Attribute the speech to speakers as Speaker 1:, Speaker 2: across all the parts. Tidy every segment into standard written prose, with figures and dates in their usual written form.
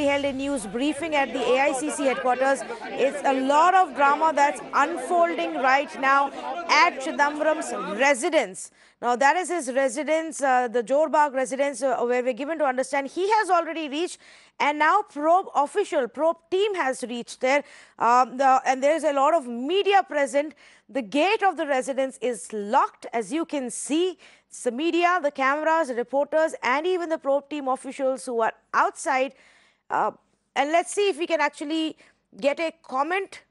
Speaker 1: held a news briefing at the AICC headquarters. It's a lot of drama that's unfolding right now at Chidambaram's residence. Now, that is his residence, the Jorbagh residence, where we're given to understand he has already reached, and now probe team has reached there. And there's a lot of media present. The gate of the residence is locked, as you can see. It's the media, the cameras, the reporters, and even the probe team officials who are outside. And let's see if we can actually get a comment.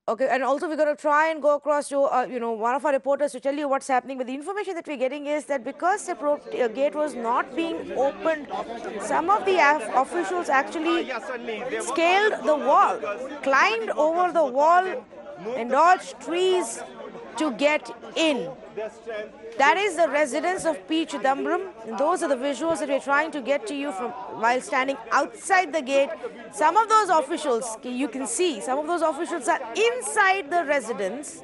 Speaker 1: Okay, and also we're going to try and go across to, one of our reporters to tell you what's happening. But the information that we're getting is that because the probe gate was not being opened, some of the officials actually scaled the wall, climbed over the wall, and dodged trees to get in. That is the residence of P. Chidambaram. And those are the visuals that we're trying to get to you from while standing outside the gate. Some of those officials, you can see, some of those officials are inside the residence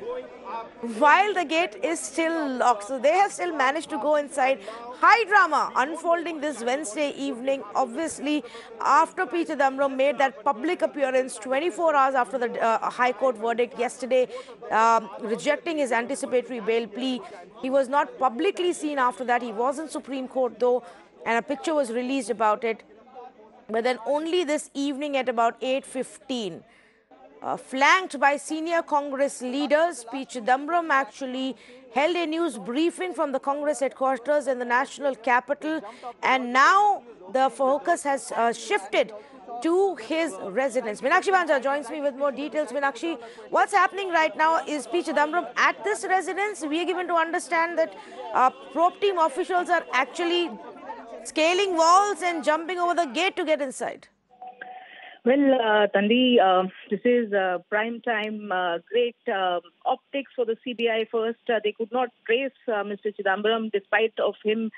Speaker 1: while the gate is still locked. So they have still managed to go inside. High drama unfolding this Wednesday evening, obviously, after P. Chidambaram made that public appearance 24 hours after the High Court verdict yesterday, rejecting his anticipatory bail plea. He was not publicly seen after that. He was in Supreme Court, though, and a picture was released about it. But then only this evening at about 8:15, flanked by senior Congress leaders, P. Chidambaram actually held a news briefing from the Congress headquarters in the national capital, and now the focus has shifted to his residence. Meenakshi Banja joins me with more details. Meenakshi, what's happening right now? Is P. Chidambaram at this residence? We are given to understand that probe team officials are actually scaling walls and jumping over the gate to get inside.
Speaker 2: Well, Tanvi, this is prime time, great optics for the CBI. First, they could not trace Mr. Chidambaram despite of him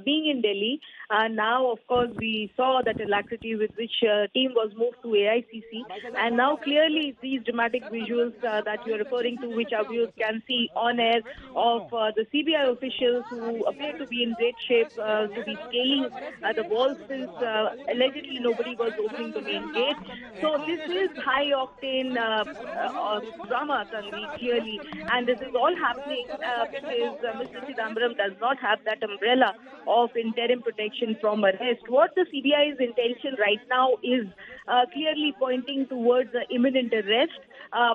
Speaker 2: being in Delhi. Now, of course, we saw that alacrity with which team was moved to AICC. And now clearly these dramatic visuals that you are referring to, which our viewers can see on air, of the CBI officials who appear to be in great shape to be scaling the walls since allegedly nobody was opening the main gate. So this is high-octane drama, Tanvi, clearly. And this is all happening because Mr. Chidambaram does not have that umbrella of interim protection from arrest. What the CBI's intention right now is clearly pointing towards imminent arrest.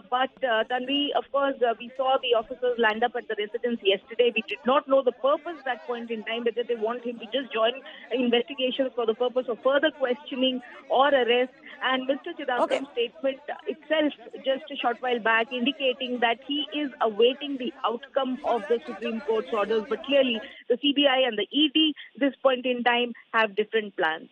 Speaker 2: But Tanvi, of course, we saw the officers land up at the residence yesterday. We did not know the purpose at that point in time, whether they want him to just join investigations for the purpose of further questioning or arrest. And Mr. Chidambaram's statement itself just a short while back indicating that he is awaiting the outcome of the Supreme Court's orders. But clearly, the CBI and the ED, this point in time, have different plans.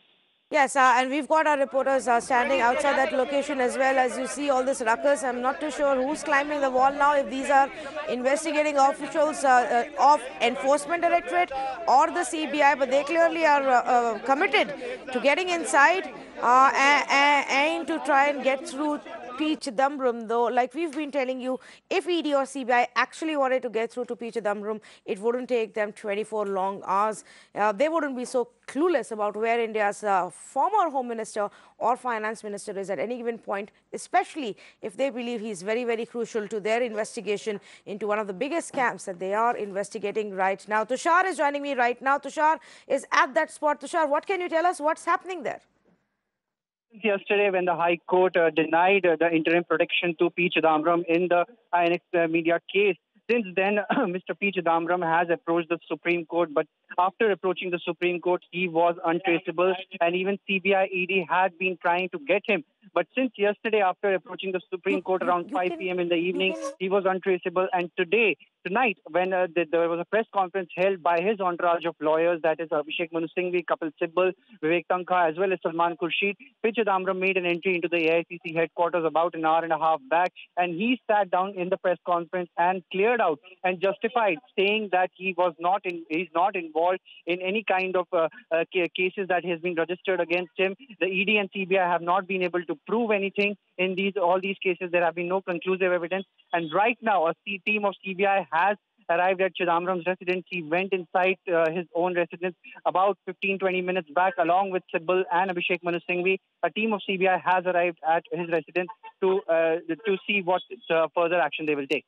Speaker 1: Yes, and we've got our reporters standing outside that location as well. As you see all this ruckus, I'm not too sure who's climbing the wall now, if these are investigating officials of Enforcement Directorate or the CBI, but they clearly are committed to getting inside and to try and get through P. Chidambaram, though, like we've been telling you, if ED or CBI actually wanted to get through to P. Chidambaram, it wouldn't take them 24 long hours. They wouldn't be so clueless about where India's former Home Minister or Finance Minister is at any given point, especially if they believe he's very, very crucial to their investigation into one of the biggest scams that they are investigating right now. Tushar is joining me right now. Tushar is at that spot. Tushar, what can you tell us? What's happening there?
Speaker 3: Yesterday, when the High Court denied the interim protection to P. Chidambaram in the INX media case, since then, Mr. P. Chidambaram has approached the Supreme Court, but after approaching the Supreme Court, he was untraceable, and even CBI ED had been trying to get him. But since yesterday, after approaching the Supreme Court around 5 p.m. in the evening, he was untraceable. And tonight, when there was a press conference held by his entourage of lawyers, that is Abhishek Manu Singhvi, Kapil Sibal, Vivek Tankha, as well as Salman Khurshid, P. Chidambaram made an entry into the AICC headquarters about an hour and a half back, and he sat down in the press conference and cleared out and justified, saying that he's not involved in any kind of cases that has been registered against him. The ED and CBI have not been able to prove anything in all these cases. There have been no conclusive evidence, and right now a team of CBI has arrived at Chidambaram's residence. He went inside his own residence about 15-20 minutes back, along with Sibbal and Abhishek Manu Singhvi. A team of CBI has arrived at his residence to see what further action they will take.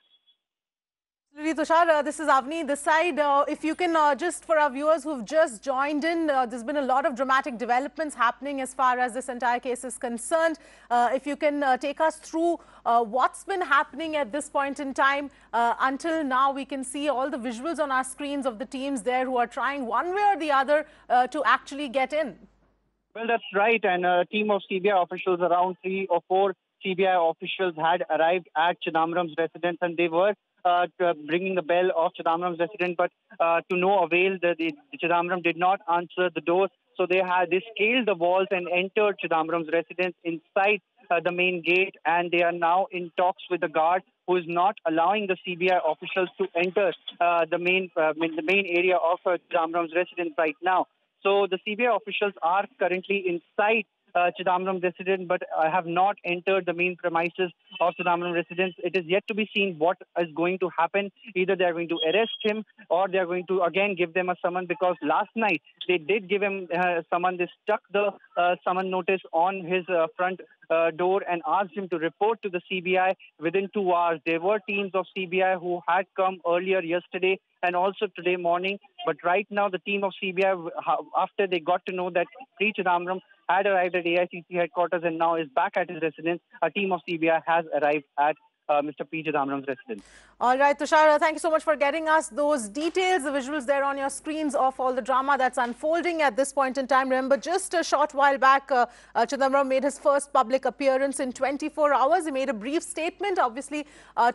Speaker 4: Tushar, this is Avni. This side, if you can just for our viewers who've just joined in, there's been a lot of dramatic developments happening as far as this entire case is concerned. If you can take us through what's been happening at this point in time. Until now, we can see all the visuals on our screens of the teams there who are trying one way or the other to actually get in.
Speaker 3: Well, that's right. And a team of CBI officials, around 3 or 4 CBI officials had arrived at Chidambaram's residence, and they were ringing the bell of Chidambaram's residence, but to no avail. The Chidambaram did not answer the door, so they scaled the walls and entered Chidambaram's residence inside the main gate, and they are now in talks with the guard, who is not allowing the CBI officials to enter the main area of Chidambaram's residence right now. So the CBI officials are currently inside Chidambaram residence, but have not entered the main premises of Chidambaram residence. It is yet to be seen what is going to happen. Either they are going to arrest him, or they are going to again give them a summon, because last night they did give him summon. They stuck the summon notice on his front door and asked him to report to the CBI within 2 hours. There were teams of CBI who had come earlier yesterday and also today morning, but right now the team of CBI, after they got to know that P. Chidambaram had arrived at AICC headquarters and now is back at his residence, a team of CBI has arrived at Mr. P. Chidambaram's residence.
Speaker 4: All right, Tushar, thank you so much for getting us those details, the visuals there on your screens of all the drama that's unfolding at this point in time. Remember, just a short while back, Chidambaram made his first public appearance in 24 hours. He made a brief statement, obviously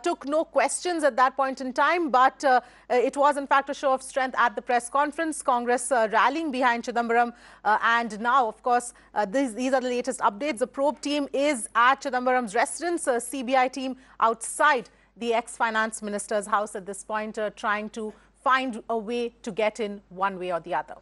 Speaker 4: took no questions at that point in time, but it was in fact a show of strength at the press conference, Congress rallying behind Chidambaram. And now, of course, these are the latest updates. The probe team is at Chidambaram's residence, a CBI team outside the ex-finance minister's house at this point, trying to find a way to get in one way or the other.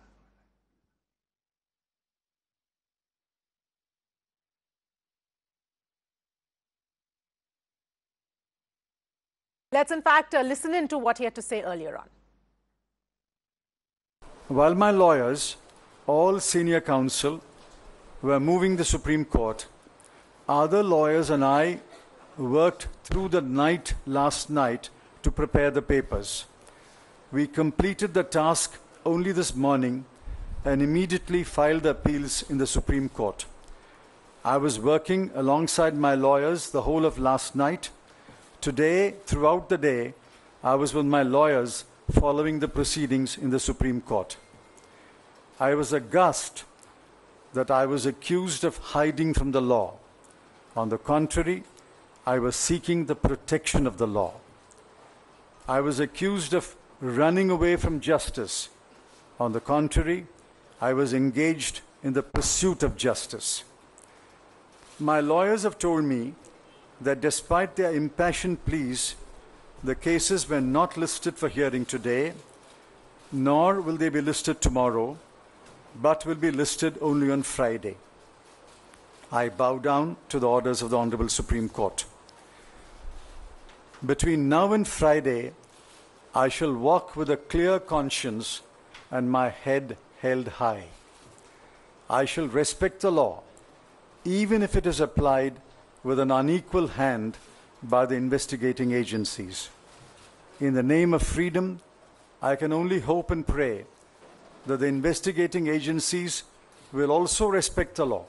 Speaker 4: Let's in fact listen in to what he had to say earlier on.
Speaker 5: While my lawyers, all senior counsel, were moving the Supreme Court, other lawyers and I worked through the night last night to prepare the papers. We completed the task only this morning and immediately filed the appeals in the Supreme Court. I was working alongside my lawyers the whole of last night. Today, throughout the day, I was with my lawyers following the proceedings in the Supreme Court. I was aghast that I was accused of hiding from the law. On the contrary, I was seeking the protection of the law. I was accused of running away from justice. On the contrary, I was engaged in the pursuit of justice. My lawyers have told me that despite their impassioned pleas, the cases were not listed for hearing today, nor will they be listed tomorrow, but will be listed only on Friday. I bow down to the orders of the Honorable Supreme Court. Between now and Friday, I shall walk with a clear conscience and my head held high. I shall respect the law, even if it is applied with an unequal hand by the investigating agencies. In the name of freedom, I can only hope and pray that the investigating agencies will also respect the law.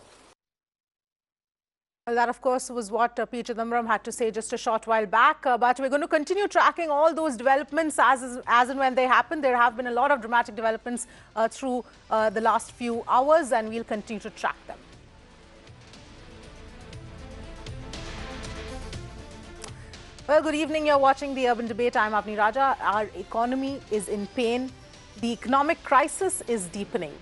Speaker 4: Well, that, of course, was what P. Chidambaram had to say just a short while back. But we're going to continue tracking all those developments as and when they happen. There have been a lot of dramatic developments through the last few hours, and we'll continue to track them. Well, good evening. You're watching the Urban Debate. I'm Avni Raja. Our economy is in pain. The economic crisis is deepening.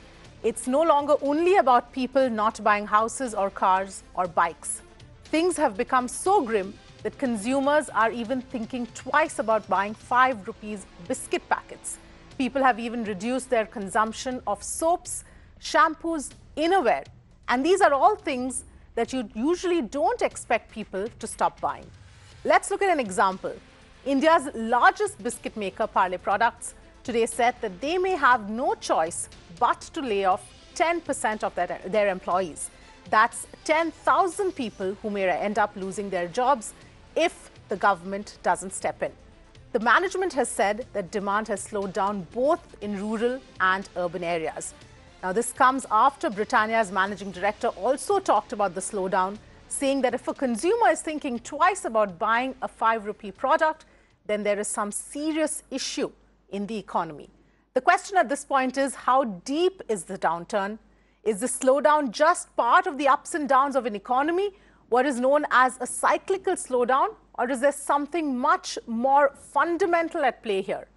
Speaker 4: It's no longer only about people not buying houses or cars or bikes. Things have become so grim that consumers are even thinking twice about buying 5 rupees biscuit packets. People have even reduced their consumption of soaps, shampoos, innerwear. And these are all things that you usually don't expect people to stop buying. Let's look at an example. India's largest biscuit maker, Parle Products, today said that they may have no choice but to lay off 10% of their employees. That's 10,000 people who may end up losing their jobs if the government doesn't step in. The management has said that demand has slowed down both in rural and urban areas. Now, this comes after Britannia's managing director also talked about the slowdown, saying that if a consumer is thinking twice about buying a 5 rupee product, then there is some serious issue in the economy. The question at this point is, how deep is the downturn? Is the slowdown just part of the ups and downs of an economy, what is known as a cyclical slowdown, or is there something much more fundamental at play here?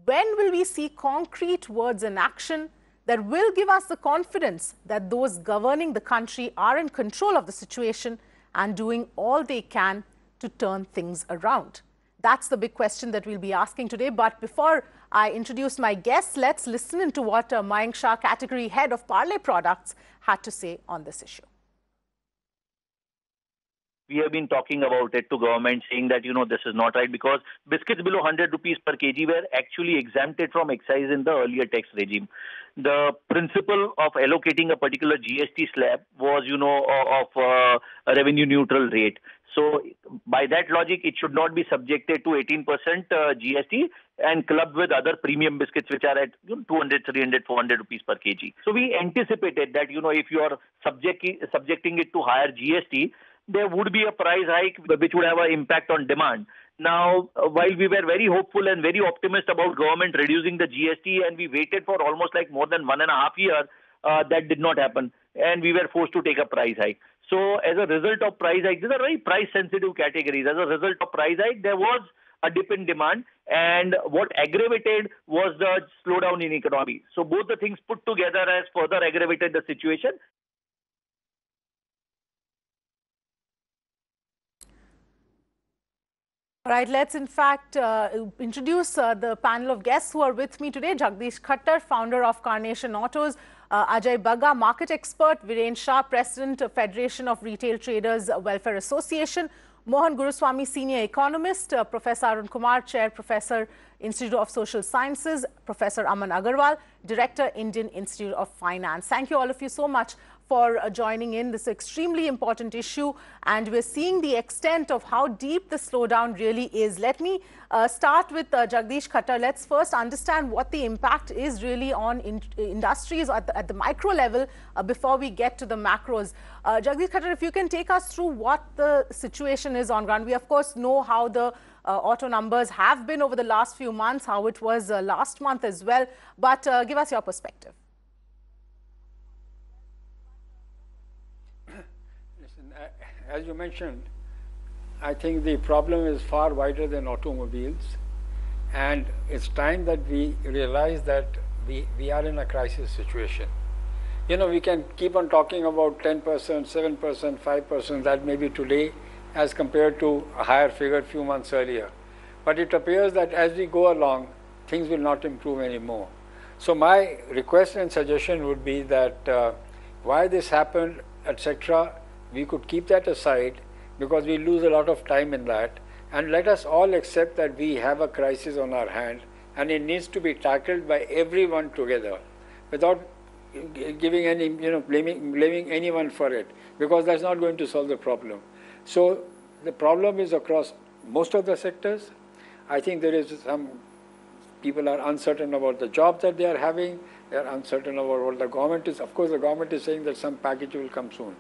Speaker 4: When will we see concrete words in action that will give us the confidence that those governing the country are in control of the situation and doing all they can to turn things around? That's the big question that we'll be asking today. But before I introduce my guests, let's listen into what Mayank Shah, category head of Parle Products, had to say on this issue.
Speaker 6: We have been talking about it to government, saying that, this is not right, because biscuits below 100 rupees per kg were actually exempted from excise in the earlier tax regime. The principle of allocating a particular GST slab was, of a revenue neutral rate. So by that logic, it should not be subjected to 18% GST and clubbed with other premium biscuits, which are at 200, 300, 400 rupees per kg. So we anticipated that, if you are subjecting it to higher GST, there would be a price hike which would have an impact on demand. Now, while we were very hopeful and very optimistic about government reducing the GST, and we waited for almost like more than 1.5 years, that did not happen. And we were forced to take a price hike. So as a result of price hike, these are very price sensitive categories. As a result of price hike, there was a dip in demand, and what aggravated was the slowdown in economy. So both the things put together has further aggravated the situation.
Speaker 4: All right, let's in fact introduce the panel of guests who are with me today. Jagdish Khattar, founder of Carnation Autos; Ajay Baga, market expert; Viren Shah, president of Federation of Retail Traders Welfare Association; Mohan Guruswamis, senior economist; Professor Arun Kumar, chair, Professor, Institute of Social Sciences; Professor Aman Agarwal, director, Indian Institute of Finance. Thank you, all of you, so much for joining in. This extremely important issue, and we're seeing the extent of how deep the slowdown really is. Let me start with Jagdish Khattar. Let's first understand what the impact is really on industries at the micro level before we get to the macros. Jagdish Khattar, if you can take us through what the situation is on ground. We of course know how the auto numbers have been over the last few months, how it was last month as well, but give us your perspective.
Speaker 7: As you mentioned, I think the problem is far wider than automobiles, and it's time that we realize that we are in a crisis situation. We can keep on talking about 10%, 7%, 5%, that may be today as compared to a higher figure a few months earlier. But it appears that as we go along, things will not improve anymore. So my request and suggestion would be that why this happened, etc., we could keep that aside, because we lose a lot of time in that, and let us all accept that we have a crisis on our hand, and it needs to be tackled by everyone together, without giving any, blaming anyone for it, because that's not going to solve the problem. So the problem is across most of the sectors. I think there is some people are uncertain about the jobs that they are having. They are uncertain about what the government is. Of course, the government is saying that some package will come soon.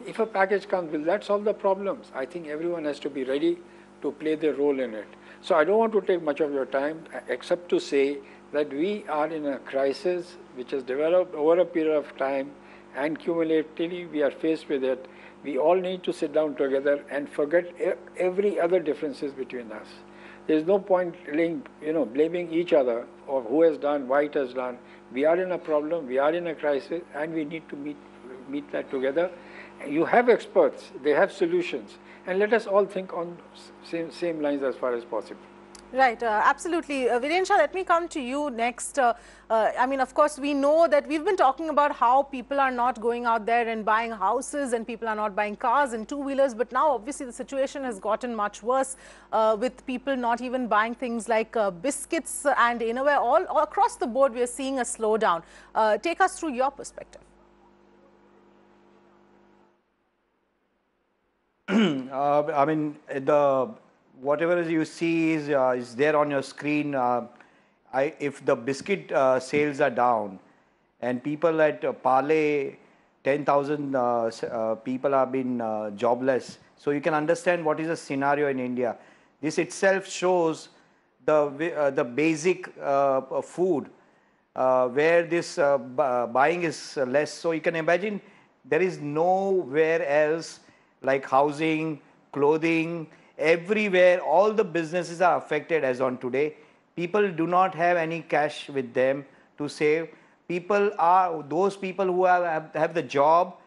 Speaker 7: If a package comes, will that solve the problems? I think everyone has to be ready to play their role in it. So I don't want to take much of your time, except to say that we are in a crisis which has developed over a period of time, and cumulatively we are faced with it. We all need to sit down together and forget every other differences between us. There is no point blaming each other or who has done, why it has done. We are in a problem, we are in a crisis, and we need to meet that together. You have experts, they have solutions, and let us all think on same lines as far as possible.
Speaker 4: Right, absolutely. Virensha, let me come to you next. I mean, of course, we know that we've been talking about how people are not going out there and buying houses and people are not buying cars and two-wheelers. But now, obviously, the situation has gotten much worse with people not even buying things like biscuits and innerwear. All across the board, we are seeing a slowdown. Take us through your perspective.
Speaker 8: I mean, whatever you see is there on your screen. If the biscuit sales are down, and people at Parle, 10,000 people have been jobless. So you can understand what is the scenario in India. This itself shows the basic food where this buying is less. So you can imagine there is nowhere else like housing, clothing, everywhere, all the businesses are affected as on today. People do not have any cash with them to save. Those people who have the job,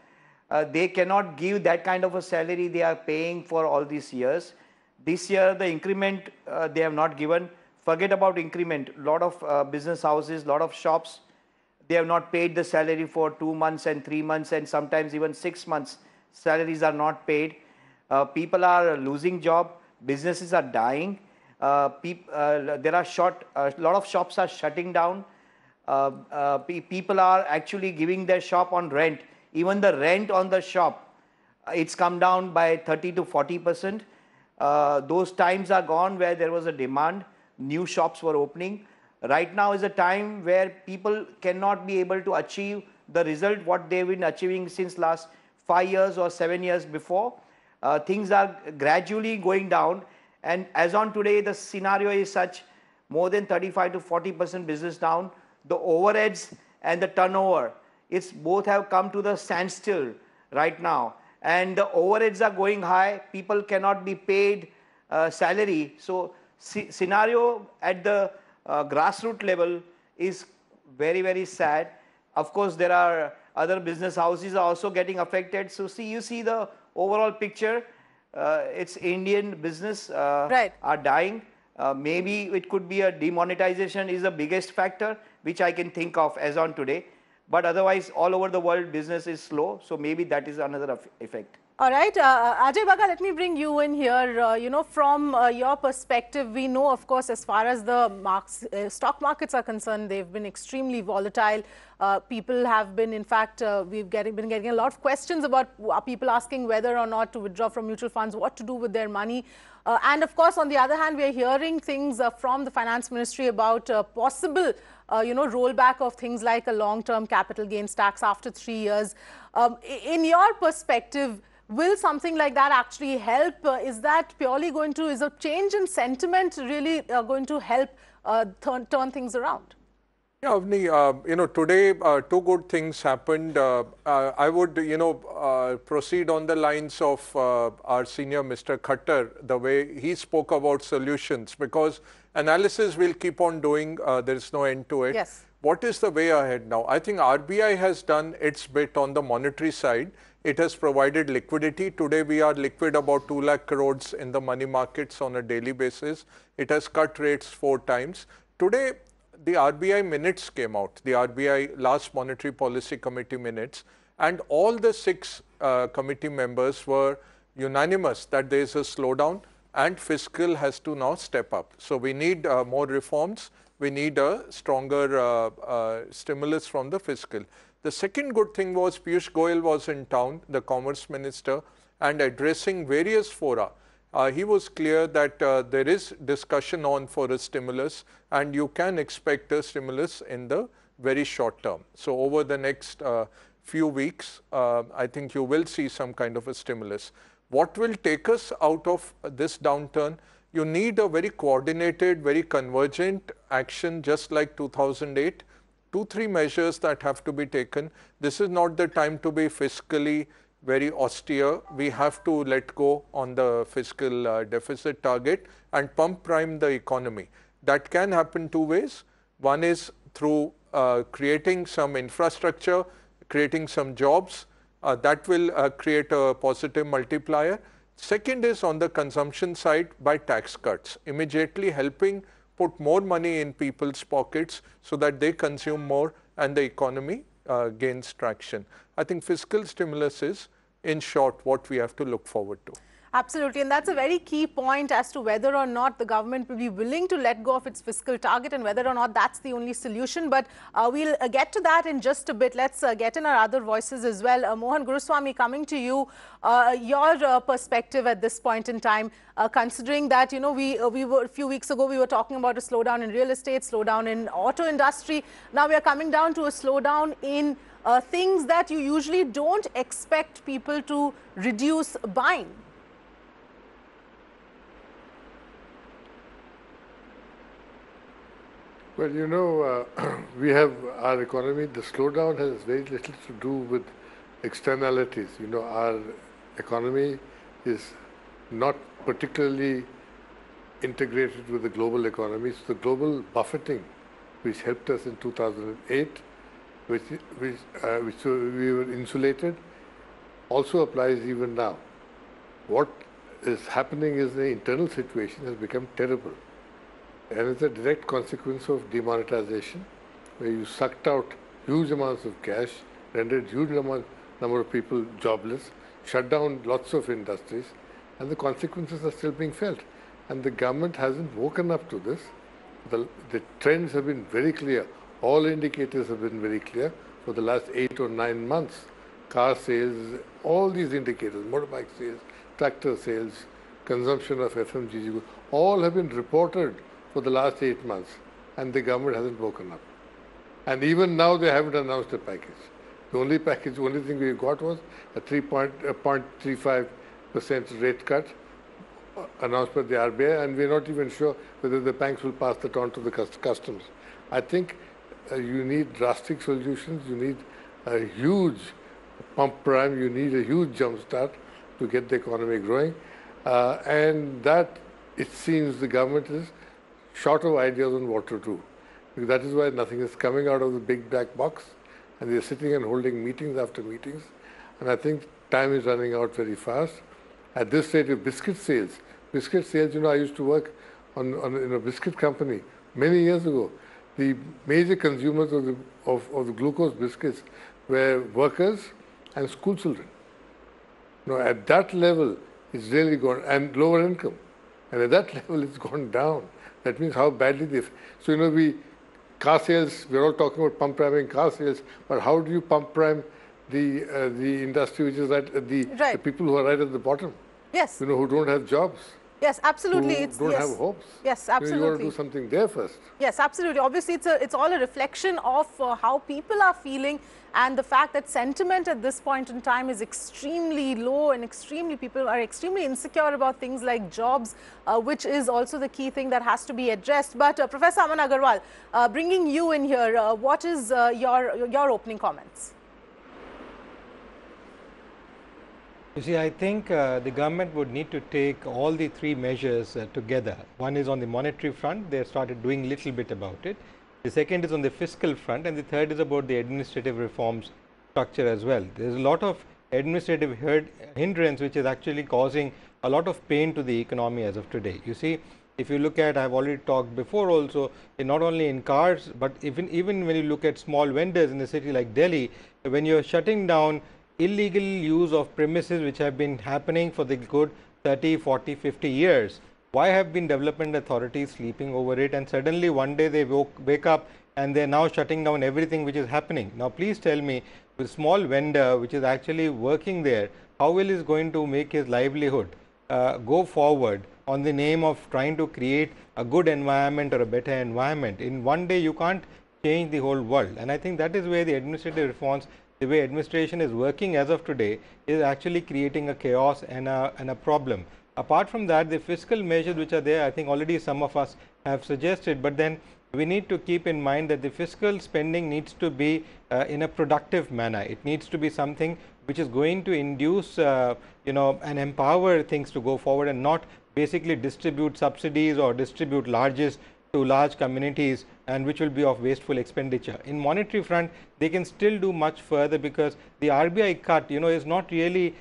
Speaker 8: they cannot give that kind of a salary they are paying for all these years. This year, the increment they have not given. Forget about increment. A lot of business houses, a lot of shops, they have not paid the salary for 2 months and 3 months and sometimes even 6 months. Salaries are not paid. People are losing job. Businesses are dying. There are a lot of shops are shutting down. People are actually giving their shop on rent. Even the rent on the shop, it's come down by 30 to 40%. Those times are gone where there was a demand. New shops were opening. Right now is a time where people cannot be able to achieve the result what they've been achieving since last 5 years or 7 years before. Things are gradually going down, and as on today the scenario is such, more than 35 to 40% business down. The overheads and the turnover, it's both have come to the standstill right now, and the overheads are going high. People cannot be paid salary. So scenario at the grassroots level is very, very sad. Of course, there are other business houses are also getting affected. So you see the overall picture. It's Indian business
Speaker 4: Right.
Speaker 8: are dying. Maybe it could be a demonetization is the biggest factor which I can think of as on today. But otherwise, all over the world, business is slow. So maybe that is another effect.
Speaker 4: All right, Ajay Baga, let me bring you in here. You know, from your perspective, we know, of course, as far as the stock markets are concerned, they've been extremely volatile. People have been, in fact, we've been getting a lot of questions about people asking whether or not to withdraw from mutual funds, what to do with their money. And of course, on the other hand, we are hearing things from the finance ministry about possible, rollback of things like a long-term capital gains tax after 3 years. In your perspective, will something like that actually help? Is that purely going to, is a change in sentiment really going to help turn things around?
Speaker 9: Yeah, Avni, today two good things happened. I would, proceed on the lines of our senior Mr. Khattar, the way he spoke about solutions, because analysis we'll keep on doing. There is no end to it.
Speaker 4: Yes.
Speaker 9: What is the way ahead now? I think RBI has done its bit on the monetary side. It has provided liquidity. Today we are liquid about 2 lakh crores in the money markets on a daily basis. It has cut rates 4 times. Today the RBI minutes came out, the RBI last monetary policy committee minutes, and all the 6 committee members were unanimous that there is a slowdown and fiscal has to now step up. So we need more reforms. We need a stronger stimulus from the fiscal. The second good thing was Piyush Goyal was in town, the Commerce Minister, and addressing various fora. He was clear that there is discussion on for a stimulus and you can expect a stimulus in the very short term. So over the next few weeks, I think you will see some kind of a stimulus. What will take us out of this downturn? You need a very coordinated, very convergent action just like 2008. 2-3 measures that have to be taken. This is not the time to be fiscally very austere. We have to let go on the fiscal deficit target and pump prime the economy. That can happen 2 ways. One is through creating some infrastructure, creating some jobs. That will create a positive multiplier. Second is on the consumption side by tax cuts, immediately helping put more money in people's pockets so that they consume more and the economy gains traction. I think fiscal stimulus is, in short, what we have to look forward to.
Speaker 4: Absolutely, and that's a very key point as to whether or not the government will be willing to let go of its fiscal target and whether or not that's the only solution. But we'll get to that in just a bit. Let's get in our other voices as well. Mohan Guruswami, coming to you, your perspective at this point in time, considering that, you know, we were a few weeks ago, we were talking about a slowdown in real estate, slowdown in auto industry. Now we are coming down to a slowdown in things that you usually don't expect people to reduce buying.
Speaker 10: Well, you know, we have our economy, the slowdown has very little to do with externalities. You know, our economy is not particularly integrated with the global economy. So the global buffeting, which helped us in 2008, which we were insulated, also applies even now. What is happening is the internal situation has become terrible. And it's a direct consequence of demonetization, where you sucked out huge amounts of cash, rendered huge number of people jobless, shut down lots of industries, and the consequences are still being felt. And the government hasn't woken up to this. The trends have been very clear. All indicators have been very clear for the last 8 or 9 months. Car sales, all these indicators, motorbike sales, tractor sales, consumption of FMCG, all have been reported for the last 8 months, and the government hasn't woken up. And even now they haven't announced a package. The only thing we got was a 0.35% rate cut announced by the RBI, and we're not even sure whether the banks will pass that on to the customers. I think you need drastic solutions, you need a huge pump prime, you need a huge jump start to get the economy growing, and that, it seems, the government is short of ideas on what to do. Because that is why nothing is coming out of the big black box, and they're sitting and holding meetings after meetings. And I think time is running out very fast. At this stage of biscuit sales, you know, I used to work in a biscuit company many years ago. The major consumers of the glucose biscuits were workers and school children. You know, at that level, it's really gone, and lower income. And at that level, it's gone down. That means how badly they... So, you know, car sales, we're all talking about pump priming car sales, but how do you pump prime the industry which is the people who are right at the bottom?
Speaker 4: Yes.
Speaker 10: You know, who don't have jobs.
Speaker 4: Yes, absolutely.
Speaker 10: Who don't have hopes.
Speaker 4: Yes, absolutely.
Speaker 10: You want to do something there first.
Speaker 4: Yes, absolutely. Obviously, it's all a reflection of how people are feeling, and the fact that sentiment at this point in time is extremely low, and people are extremely insecure about things like jobs, which is also the key thing that has to be addressed. But Professor Aman Agarwal, bringing you in here, what is your opening comments?
Speaker 11: You see, I think the government would need to take all the 3 measures together. One is on the monetary front, they started doing a little bit about it. The second is on the fiscal front, and the third is about the administrative reforms structure as well. There is a lot of administrative hindrance which is actually causing a lot of pain to the economy as of today. You see, if you look at, I have already talked before also, not only in cars, but even when you look at small vendors in a city like Delhi, when you are shutting down illegal use of premises which have been happening for the good 30, 40, 50 years. Why have been development authorities sleeping over it, and suddenly one day they wake up and they are now shutting down everything which is happening? Now please tell me, with small vendor which is actually working there, how will he is going to make his livelihood go forward on the name of trying to create a good environment or a better environment? In one day you can't change the whole world, and I think that is where the administrative reforms, the way administration is working as of today, is actually creating a chaos and a problem. Apart from that, the fiscal measures which are there, I think already some of us have suggested, but then we need to keep in mind that the fiscal spending needs to be in a productive manner. It needs to be something which is going to induce, and empower things to go forward, and not basically distribute subsidies or distribute largesse to large communities and which will be of wasteful expenditure. In monetary front, they can still do much further because the RBI cut, is not really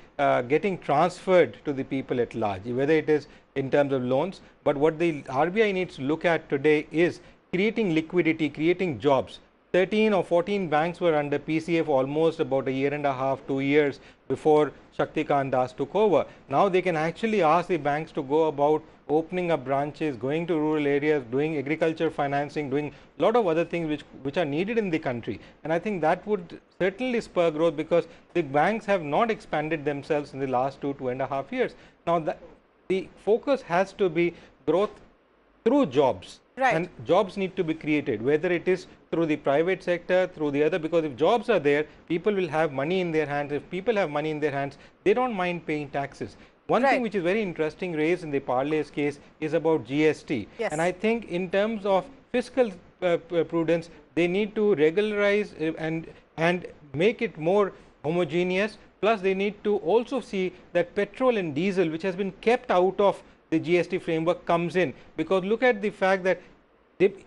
Speaker 11: getting transferred to the people at large, whether it is in terms of loans. But what the RBI needs to look at today is creating liquidity, creating jobs. 13 or 14 banks were under PCA for almost about a year and a half, 2 years before Shaktikant Das took over. Now they can actually ask the banks to go about opening up branches, going to rural areas, doing agriculture financing, doing a lot of other things which are needed in the country. And I think that would certainly spur growth because the banks have not expanded themselves in the last 2.5 years. Now the focus has to be growth through jobs.
Speaker 4: Right.
Speaker 11: And jobs need to be created, whether it is through the private sector, through the other, because if jobs are there, people will have money in their hands. If people have money in their hands, they don't mind paying taxes. One thing which is very interesting raised in the Parle's case is about GST.
Speaker 4: Yes.
Speaker 11: And I think in terms of fiscal prudence, they need to regularize and make it more homogeneous. Plus, they need to also see that petrol and diesel, which has been kept out of the GST framework, comes in, because look at the fact that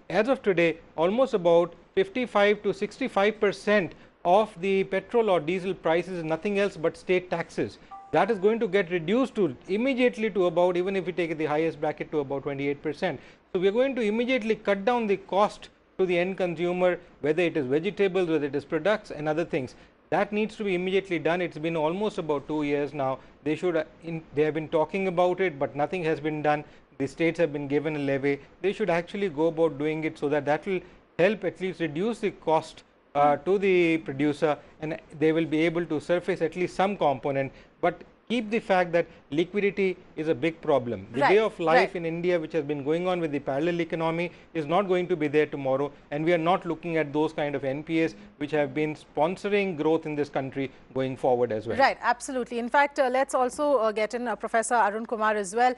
Speaker 11: as of today, almost about 55 to 65% of the petrol or diesel prices is nothing else but state taxes. That is going to get reduced to immediately to about, even if we take the highest bracket, to about 28%. So we are going to immediately cut down the cost to the end consumer, whether it is vegetables, whether it is products and other things. That needs to be immediately done. It's been almost about 2 years now. They have been talking about it, but nothing has been done. The states have been given a levy. They should actually go about doing it so that will help at least reduce the cost to the producer, and they will be able to surface at least some component. But keep the fact that liquidity is a big problem. The way of life in India, which has been going on with the parallel economy, is not going to be there tomorrow, and we are not looking at those kind of NPAs which have been sponsoring growth in this country going forward as well.
Speaker 4: Right, absolutely. In fact, let's also get in Professor Arun Kumar as well.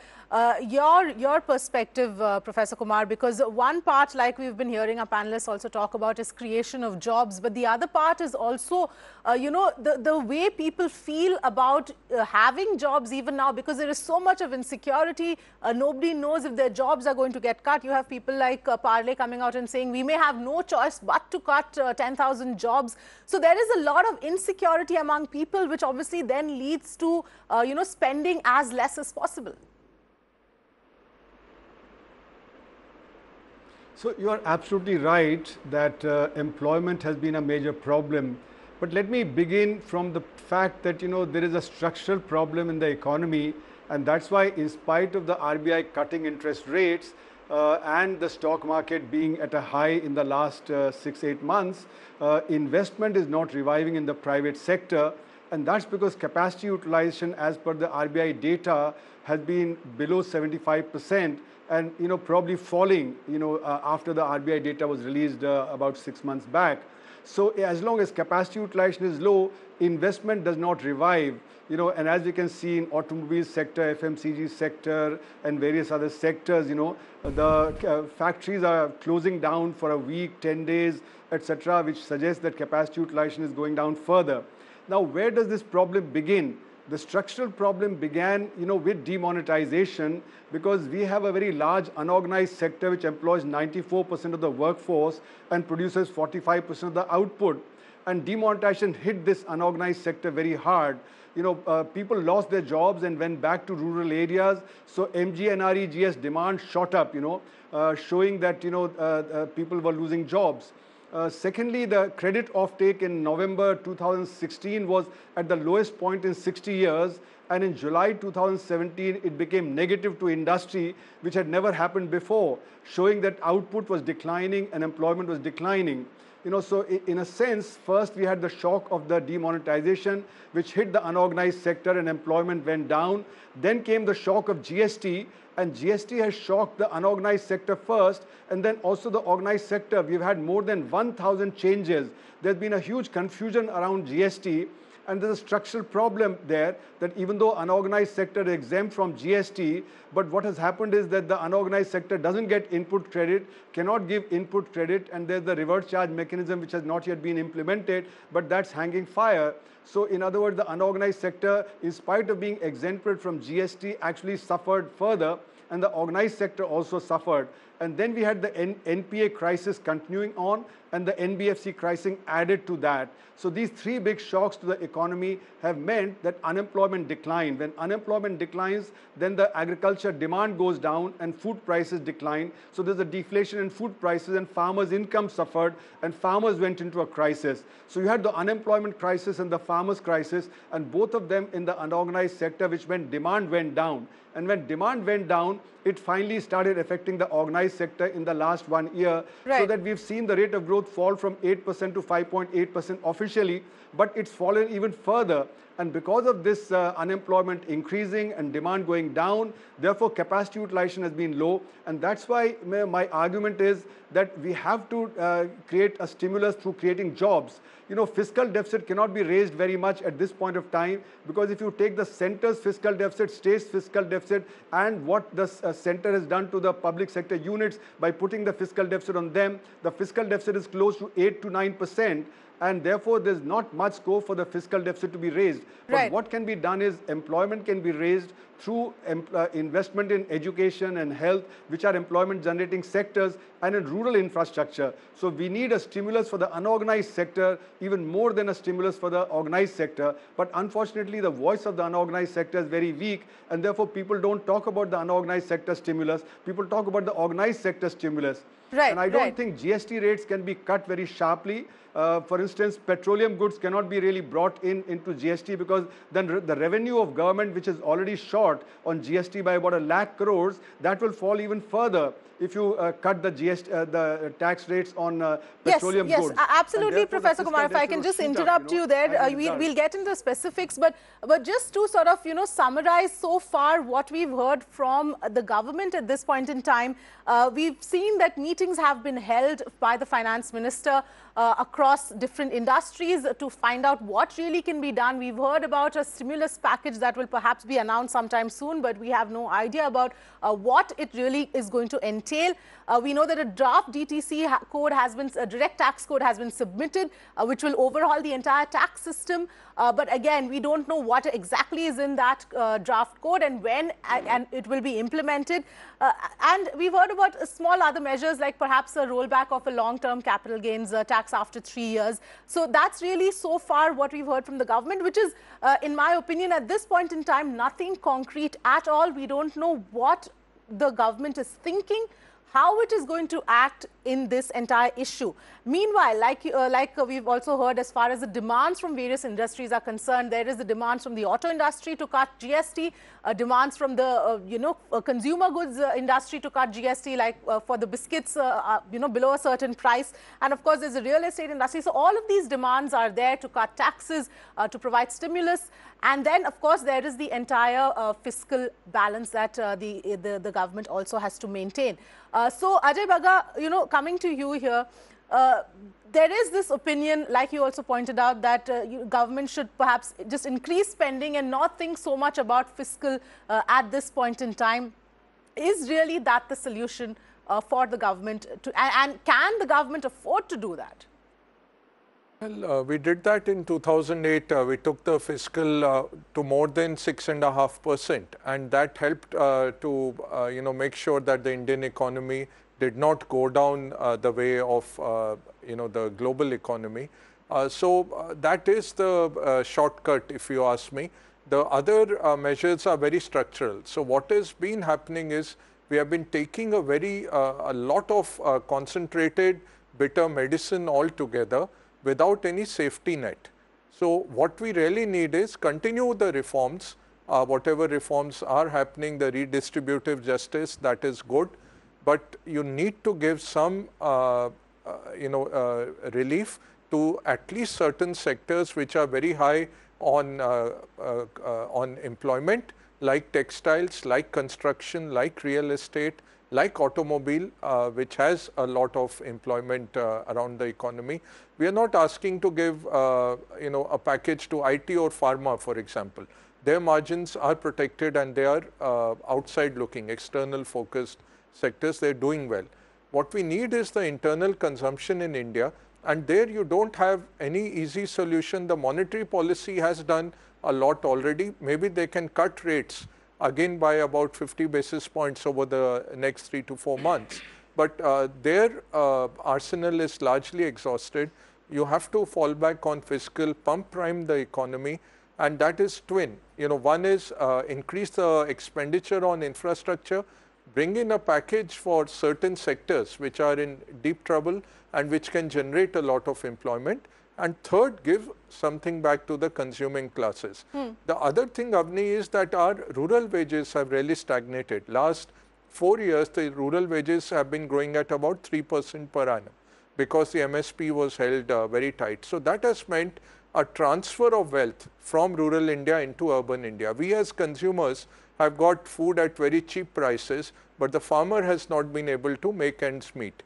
Speaker 4: Your perspective, Professor Kumar, because one part, like we've been hearing our panelists also talk about, is creation of jobs, but the other part is also, the way people feel about having jobs even now, because there is so much of insecurity. Nobody knows if their jobs are going to get cut. You have people like Parle coming out and saying we may have no choice but to cut 10,000 jobs. So there is a lot of insecurity among people, which obviously then leads to spending as less as possible.
Speaker 5: So you are absolutely right that employment has been a major problem. But let me begin from the fact that there is a structural problem in the economy, and that's why, in spite of the RBI cutting interest rates and the stock market being at a high in the last 6-8 months, investment is not reviving in the private sector, and that's because capacity utilization, as per the RBI data, has been below 75%, and probably falling after the RBI data was released about 6 months back. So as long as capacity utilization is low, investment does not revive. And as you can see in automobile sector, FMCG sector, and various other sectors, the factories are closing down for a week, 10 days, etc., which suggests that capacity utilization is going down further. Now, where does this problem begin? The structural problem began, with demonetization, because we have a very large unorganized sector which employs 94% of the workforce and produces 45% of the output. And demonetization hit this unorganized sector very hard. People lost their jobs and went back to rural areas. So MGNREGS demand shot up, showing that people were losing jobs. Secondly, the credit offtake in November 2016 was at the lowest point in 60 years, and in July 2017 it became negative to industry, which had never happened before, showing that output was declining and employment was declining. So in a sense, first we had the shock of the demonetization, which hit the unorganized sector and employment went down. Then came the shock of GST, and GST has shocked the unorganized sector first, and then also the organized sector. We've had more than 1,000 changes. There's been a huge confusion around GST, and there's a structural problem there, that even though unorganized sector is exempt from GST, but what has happened is that the unorganized sector doesn't get input credit, cannot give input credit, and there's the reverse charge mechanism which has not yet been implemented, but that's hanging fire. So in other words, the unorganized sector, in spite of being exempted from GST, actually suffered further, and the organized sector also suffered. and then we had the NPA crisis continuing on, and the NBFC crisis added to that. So these three big shocks to the economy have meant that unemployment declined. When unemployment declines, then the agriculture demand goes down and food prices decline. So there's a deflation in food prices, and farmers' income suffered, and farmers went into a crisis. So you had the unemployment crisis and the farmers' crisis, and both of them in the unorganized sector, which meant demand went down. And when demand went down, it finally started affecting the organized sector in the last 1 year.
Speaker 4: Right.
Speaker 5: So that we've seen the rate of growth fall from 8% to 5.8% officially, but it's fallen even further. And because of this unemployment increasing and demand going down, therefore capacity utilization has been low. And that's why my argument is that we have to create a stimulus through creating jobs. You know, fiscal deficit cannot be raised very much at this point of time, because if you take the center's fiscal deficit, state's fiscal deficit, and what the center has done to the public sector units by putting the fiscal deficit on them, the fiscal deficit is close to 8 to 9%. And therefore, there's not much scope for the fiscal deficit to be raised. But what can be done is employment can be raised through investment in education and health, which are employment-generating sectors, and in rural infrastructure. So we need a stimulus for the unorganized sector, even more than a stimulus for the organized sector. But unfortunately, the voice of the unorganized sector is very weak, and therefore people don't talk about the unorganized sector stimulus. People talk about the organized sector stimulus. And I don't think GST rates can be cut very sharply. For instance, petroleum goods cannot be really brought into GST, because then the revenue of government, which is already short on GST by about 1 lakh crores, that will fall even further if you cut the the tax rates on petroleum goods.
Speaker 4: Yes, absolutely, Professor Kumar. If I can just interrupt you there, we'll get into the specifics, but just to sort of summarize so far what we've heard from the government at this point in time, we've seen that meetings have been held by the finance minister across different industries to find out what really can be done. We've heard about a stimulus package that will perhaps be announced sometime soon, but we have no idea about what it really is going to entail. We know that a draft DTC code has been, a direct tax code has been submitted, which will overhaul the entire tax system. But again, we don't know what exactly is in that draft code and when and it will be implemented. And we've heard about small other measures, like perhaps a rollback of a long-term capital gains tax after 3 years. So that's really so far what we've heard from the government, which is, in my opinion, at this point in time, nothing concrete at all. We don't know what the government is thinking, how it is going to act in this entire issue. Meanwhile, like we've also heard, as far as the demands from various industries are concerned, there is the demands from the auto industry to cut GST, demands from the consumer goods industry to cut GST, like for the biscuits below a certain price, and of course there's the real estate industry. So all of these demands are there to cut taxes, to provide stimulus, and then of course there is the entire fiscal balance that the government also has to maintain. So Ajay Baga, coming to you here, there is this opinion, like you also pointed out, that government should perhaps just increase spending and not think so much about fiscal at this point in time. Is really that the solution for the government and can the government afford to do that?
Speaker 9: Well, we did that in 2008. We took the fiscal to more than 6.5%, and that helped to make sure that the Indian economy did not go down the way of the global economy. So that is the shortcut, if you ask me. The other measures are very structural. So what has been happening is we have been taking a lot of concentrated bitter medicine altogether without any safety net. So what we really need is continue the reforms, whatever reforms are happening, the redistributive justice, that is good, but you need to give some relief to at least certain sectors which are very high on employment, like textiles, like construction, like real estate, like automobile, which has a lot of employment around the economy. We are not asking to give a package to IT or pharma, for example. Their margins are protected and they are outside looking, external focused sectors. They're doing well. What we need is the internal consumption in India, and there you don't have any easy solution. The monetary policy has done a lot already. Maybe they can cut rates again by about 50 basis points over the next 3 to 4 months. but their arsenal is largely exhausted. You have to fall back on fiscal, pump prime the economy, and that is twin. One is increase the expenditure on infrastructure, bring in a package for certain sectors which are in deep trouble and which can generate a lot of employment, and third, give something back to the consuming classes. The other thing, Avni, is that our rural wages have really stagnated. Last 4 years, the rural wages have been growing at about 3% per annum because the MSP was held very tight. So that has meant a transfer of wealth from rural India into urban India. We as consumers have got food at very cheap prices, but the farmer has not been able to make ends meet.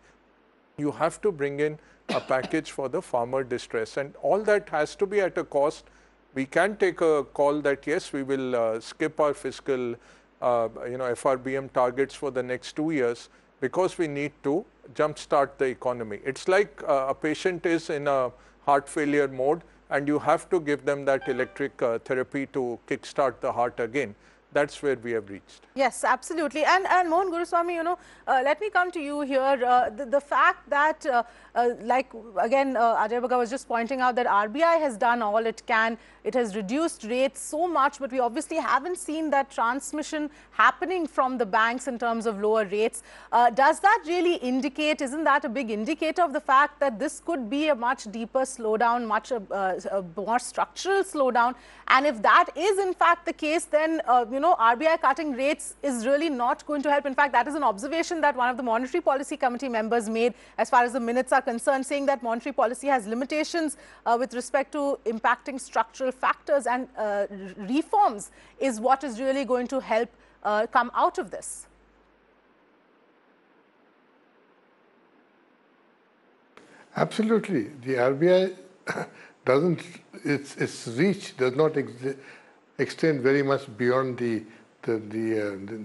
Speaker 9: You have to bring in a package for the farmer distress, and all that has to be at a cost. We can take a call that yes, we will skip our fiscal FRBM targets for the next 2 years because we need to jumpstart the economy. It's like a patient is in a heart failure mode and you have to give them that electric therapy to kickstart the heart again. That's where we have reached.
Speaker 4: Yes, absolutely. And Mohan Guruswami, let me come to you here. The fact that, like again, Ajay Baga was just pointing out that RBI has done all it can. It has reduced rates so much, but we obviously haven't seen that transmission happening from the banks in terms of lower rates. Does that really indicate, isn't that a big indicator of the fact that this could be a much deeper slowdown, much a more structural slowdown? And if that is in fact the case, then RBI cutting rates is really not going to help. In fact, that is an observation that one of the Monetary Policy Committee members made as far as the minutes are concerned, saying that monetary policy has limitations with respect to impacting structural factors, and reforms is what is really going to help come out of this.
Speaker 10: Absolutely. The RBI doesn't, its reach does not extend very much beyond the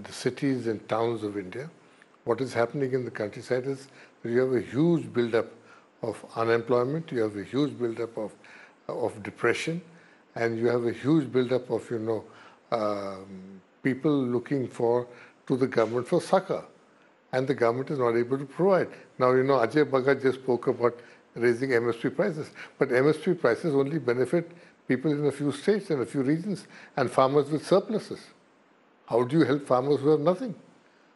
Speaker 10: cities and towns of India. What is happening in the countryside is that you have a huge build-up of unemployment, you have a huge build-up of depression, and you have a huge build-up of people looking to the government for succor, and the government is not able to provide. Now Ajay Baga just spoke about raising MSP prices, but MSP prices only benefit people in a few states and a few regions and farmers with surpluses. How do you help farmers who have nothing?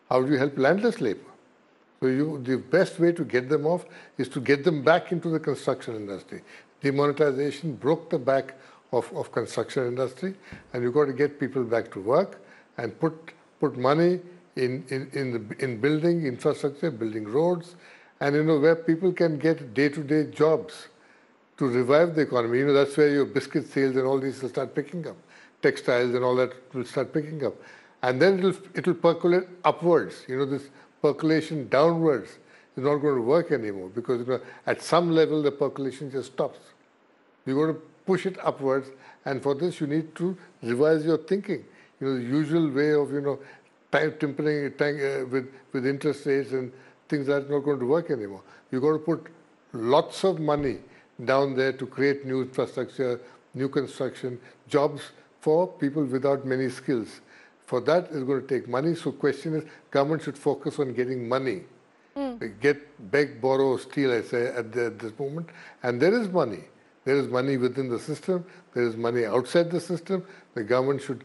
Speaker 10: How do you help landless labor? So the best way to get them off is to get them back into the construction industry. Demonetization broke the back of construction industry, and you've got to get people back to work and put money in building infrastructure, building roads, and where people can get day-to-day jobs to revive the economy. That's where your biscuit sales and all these will start picking up. Textiles and all that will start picking up. And then it'll percolate upwards. This percolation downwards is not going to work anymore because at some level the percolation just stops. You're going to push it upwards, and for this you need to revise your thinking. The usual way of timpering with interest rates and things that's not going to work anymore. You've got to put lots of money down there to create new infrastructure, new construction, jobs for people without many skills. For that, it's going to take money. So question is, government should focus on getting money. Beg, borrow, steal, I say, at this moment. And there is money. There is money within the system. There is money outside the system. The government should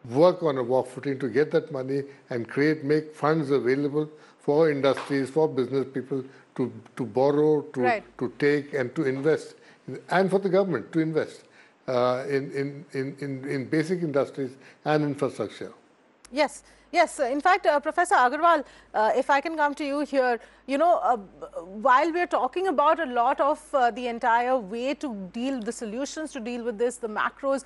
Speaker 10: work on a walk footing to get that money and make funds available for industries, for business people to borrow, to take, and to invest, and for the government to invest in basic industries and infrastructure.
Speaker 4: Yes. Yes, in fact, Professor Agarwal, if I can come to you here, while we're talking about a lot of the entire way to the solutions to deal with this, the macros,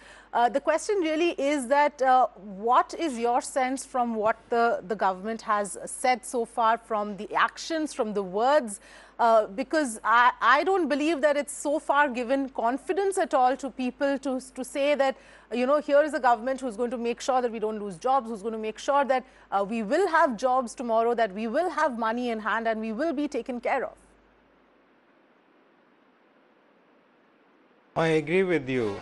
Speaker 4: the question really is that what is your sense from what the government has said so far, from the actions, from the words? Because I don't believe that it's so far given confidence at all to people to say that, here is a government who's going to make sure that we don't lose jobs, who's going to make sure that we will have jobs tomorrow, that we will have money in hand and we will be taken care of.
Speaker 11: I agree with you.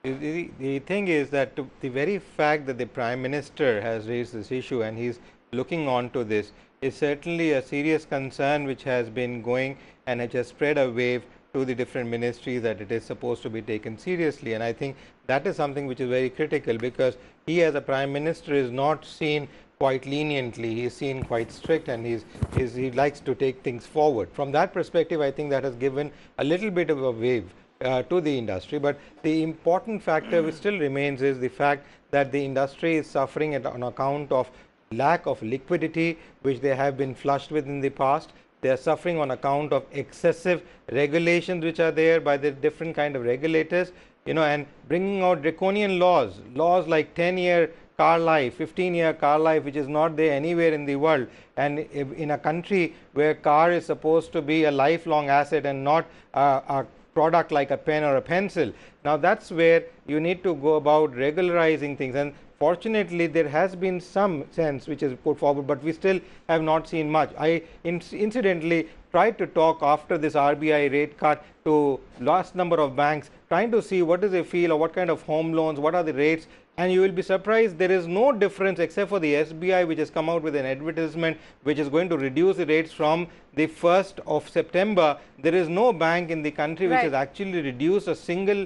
Speaker 11: The thing is that the very fact that the Prime Minister has raised this issue and he's looking on to this, is certainly a serious concern which has been going and it has spread a wave to the different ministries that it is supposed to be taken seriously. And I think that is something which is very critical, because he as a Prime Minister is not seen quite leniently, he is seen quite strict, and he likes to take things forward. From that perspective, I think that has given a little bit of a wave to the industry. But the important factor which still remains is the fact that the industry is suffering on account of lack of liquidity, which they have been flushed with in the past. They are suffering on account of excessive regulations which are there by the different kind of regulators, and bringing out draconian laws like 10-year car life, 15-year car life, which is not there anywhere in the world. And in a country where car is supposed to be a lifelong asset and not a product like a pen or a pencil. Now that's where you need to go about regularizing things, and fortunately there has been some sense which is put forward, but we still have not seen much. I incidentally tried to talk after this RBI rate cut to large number of banks, trying to see what does they feel, or what kind of home loans, what are the rates, and you will be surprised there is no difference except for the SBI, which has come out with an advertisement which is going to reduce the rates from the 1st of September. There is no bank in the country which has actually reduced a single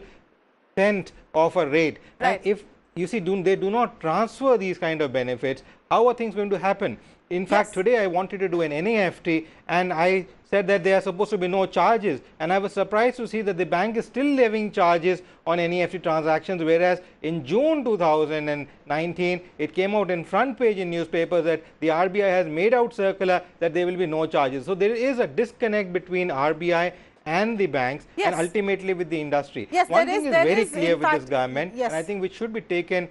Speaker 11: cent of a rate. And if you see, they do not transfer these kind of benefits, how are things going to happen? In fact, today I wanted to do an NEFT, and I said that there are supposed to be no charges, and I was surprised to see that the bank is still levying charges on NEFT transactions, whereas in June 2019 it came out in front page in newspapers that the RBI has made out circular that there will be no charges. So there is a disconnect between RBI and the banks, and ultimately with the industry. One thing is very clear with this government, and I think which should be taken.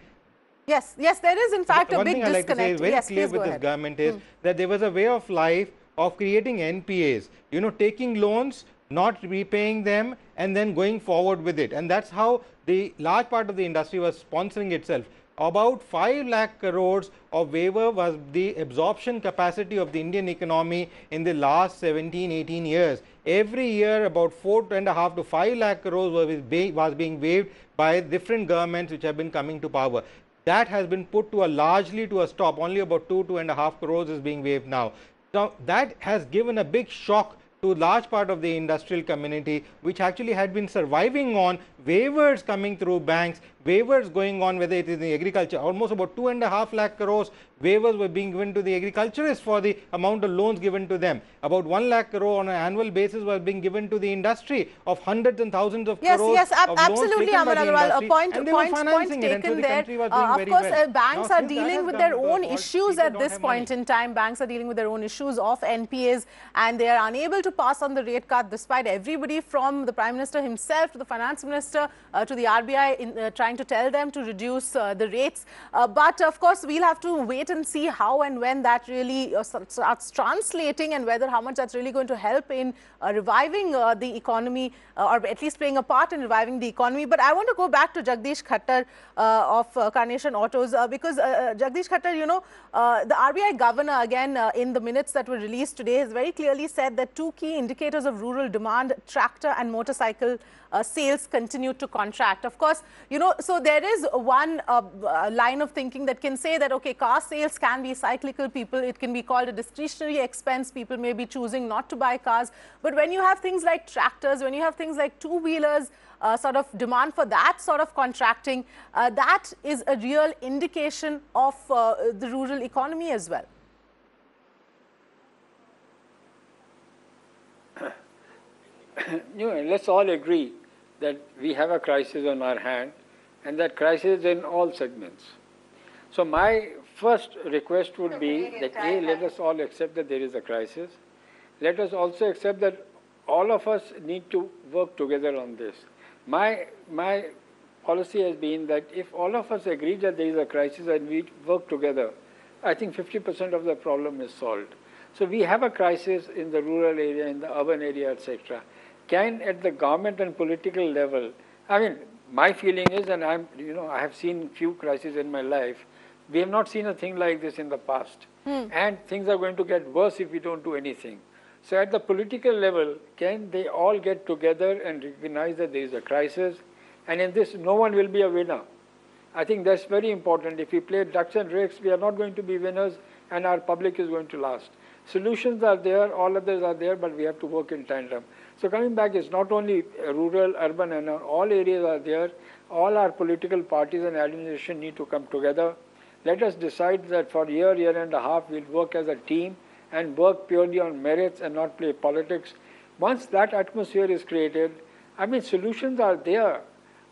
Speaker 4: Yes, there is in fact a big disconnect.
Speaker 11: One thing I like to say is very clear with this government is that there was a way of life of creating NPAs, taking loans, not repaying them, and then going forward with it. And that's how the large part of the industry was sponsoring itself. About 5 lakh crores of waiver was the absorption capacity of the Indian economy in the last 17-18 years. Every year about 4.5 to 5 lakh crores was being waived by different governments which have been coming to power. That has been put to largely to a stop. Only about 2.5 crores is being waived now. Now that has given a big shock to a large part of the industrial community, which actually had been surviving on waivers coming through banks, waivers going on whether it is in agriculture. Almost about 2.5 lakh crores waivers were being given to the agriculturists for the amount of loans given to them. About 1 lakh crore on an annual basis was being given to the industry of hundreds and thousands of crores.
Speaker 4: Yes, absolutely, Amar Agarwal. A point taken there. Of course, banks are dealing with their own issues at this point in time. Banks are dealing with their own issues of NPAs, and they are unable to pass on the rate cut despite everybody from the Prime Minister himself to the Finance Minister to the RBI trying to tell them to reduce the rates. But of course, we'll have to wait and see how and when that really starts translating, and how much that's really going to help in reviving the economy, or at least playing a part in reviving the economy. But I want to go back to Jagdish Khattar of Carnation Autos, because Jagdish Khattar, the RBI governor again in the minutes that were released today has very clearly said that 2 key indicators of rural demand, tractor and motorcycle sales, continue to contract. Of course, so there is one line of thinking that can say that, okay, car sales can be cyclical. It can be called a discretionary expense. People may be choosing not to buy cars. But when you have things like tractors, when you have things like two-wheelers, sort of demand for that sort of contracting, that is a real indication of the rural economy as well.
Speaker 7: Let's all agree that we have a crisis on our hand, and that crisis is in all segments. So my first request would be that A, let us all accept that there is a crisis. Let us also accept that all of us need to work together on this. My policy has been that if all of us agree that there is a crisis and we work together, I think 50% of the problem is solved. So we have a crisis in the rural area, in the urban area, etc. Can at the government and political level, I mean, my feeling is, and I have seen few crises in my life, we have not seen a thing like this in the past. And things are going to get worse if we don't do anything. So at the political level, can they all get together and recognize that there is a crisis? And in this, no one will be a winner. I think that's very important. If we play ducks and drakes, we are not going to be winners, and our public is going to last. Solutions are there, all others are there, but we have to work in tandem. So coming back, it's not only rural, urban, and all areas are there. All our political parties and administration need to come together. Let us decide that for a year and a half, we'll work as a team and work purely on merits and not play politics. Once that atmosphere is created, I mean, solutions are there.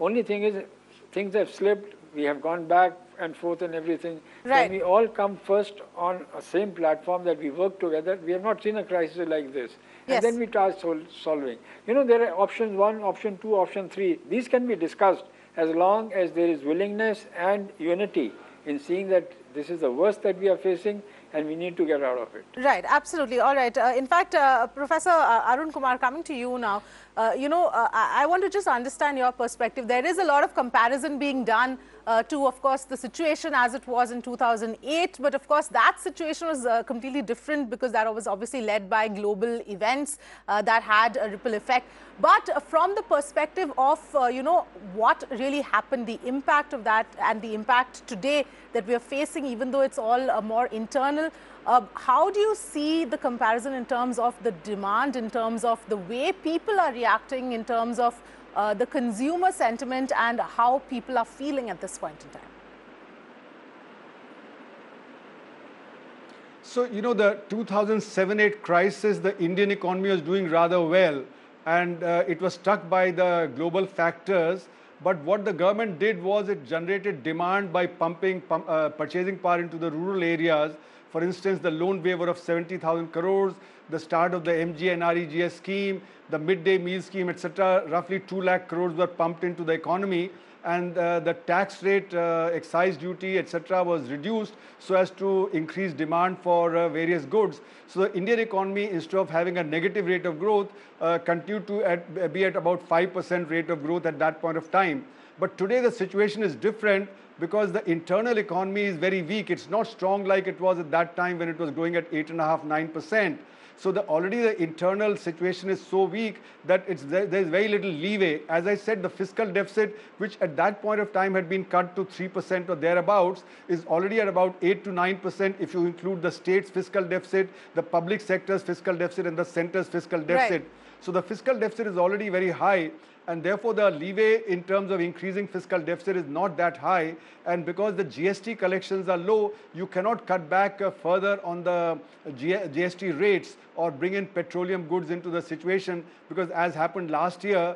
Speaker 7: Only thing is, things have slipped. We have gone back and forth and everything.
Speaker 4: Right.
Speaker 7: When we all come first on a same platform that we work together, we have not seen a crisis like this.
Speaker 4: Yes.
Speaker 7: And then we start solving. You know, there are options 1, option 2, option 3. These can be discussed as long as there is willingness and unity in seeing that this is the worst that we are facing and we need to get out of it.
Speaker 4: Right, absolutely. All right. In fact, Professor Arun Kumar, coming to you now, I want to just understand your perspective. There is a lot of comparison being done to, of course, the situation as it was in 2008. But, of course, that situation was completely different because that was obviously led by global events that had a ripple effect. But from the perspective of, what really happened, the impact of that and the impact today that we are facing, even though it's all more internal, how do you see the comparison in terms of the demand, in terms of the way people are reacting, in terms of the consumer sentiment and how people are feeling at this point in time?
Speaker 12: So, the 2007-8 crisis, the Indian economy was doing rather well, and it was struck by the global factors. But what the government did was it generated demand by pumping purchasing power into the rural areas. For instance, the loan waiver of 70,000 crores, the start of the MGNREGS scheme, the midday meal scheme, etc. Roughly 2 lakh crores were pumped into the economy, and the tax rate, excise duty, etc. was reduced so as to increase demand for various goods. So the Indian economy, instead of having a negative rate of growth, continued to be at about 5% rate of growth at that point of time. But today the situation is different because the internal economy is very weak. It's not strong like it was at that time when it was growing at 8.5%, 9%. So already the internal situation is so weak that there's very little leeway. As I said, the fiscal deficit, which at that point of time had been cut to 3% or thereabouts, is already at about 8 to 9% if you include the state's fiscal deficit, the public sector's fiscal deficit, and the center's fiscal deficit. Right. So the fiscal deficit is already very high, and therefore the leeway in terms of increasing fiscal deficit is not that high. And because the GST collections are low, you cannot cut back further on the GST rates or bring in petroleum goods into the situation, because as happened last year,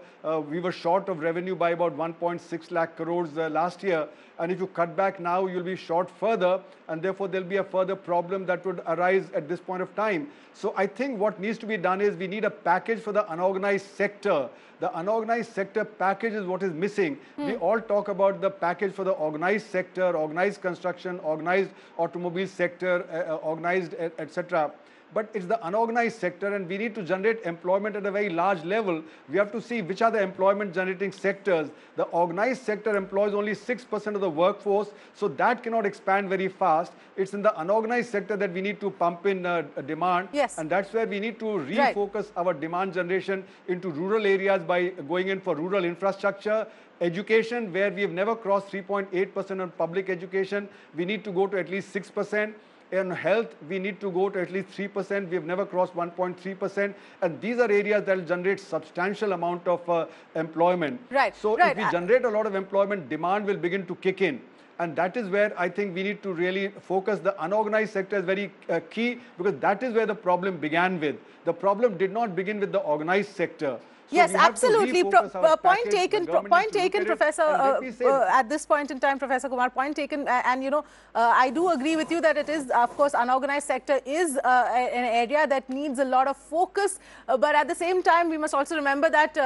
Speaker 12: we were short of revenue by about 1.6 lakh crores last year. And if you cut back now, you'll be short further, and therefore there'll be a further problem that would arise at this point of time. So I think what needs to be done is we need a package for the unorganized sector. The unorganized sector package is what is missing. We all talk about the package for the organized sector, organized construction, organized automobile sector, organized, etc. But it's the unorganized sector, and we need to generate employment at a very large level. We have to see which are the employment generating sectors. The organized sector employs only 6% of the workforce, so that cannot expand very fast. It's in the unorganized sector that we need to pump in demand.
Speaker 4: Yes.
Speaker 12: And that's where we need to refocus our demand generation into rural areas by going in for rural infrastructure. Education, where we have never crossed 3.8% on public education, we need to go to at least 6%. In health, we need to go to at least 3%. We have never crossed 1.3%. And these are areas that will generate substantial amount of employment.
Speaker 4: Right.
Speaker 12: So if we generate a lot of employment, demand will begin to kick in. And that is where I think we need to really focus. The unorganized sector is very key, because that is where the problem began with. The problem did not begin with the organized sector. So
Speaker 4: yes, absolutely. Point taken, Professor. At this point in time, Professor Kumar, point taken. And, I do agree with you that it is, of course, unorganized sector is an area that needs a lot of focus. But at the same time, we must also remember that,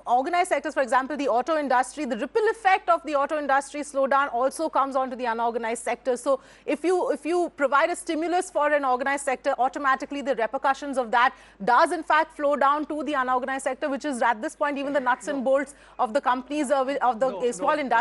Speaker 4: organized sectors, for example, the auto industry, the ripple effect of the auto industry slowdown also comes onto the unorganized sector. So if you provide a stimulus for an organized sector, automatically the repercussions of that does, in fact, flow down to the unorganized sector, which is at this point even the nuts and bolts of the companies, of the small industry.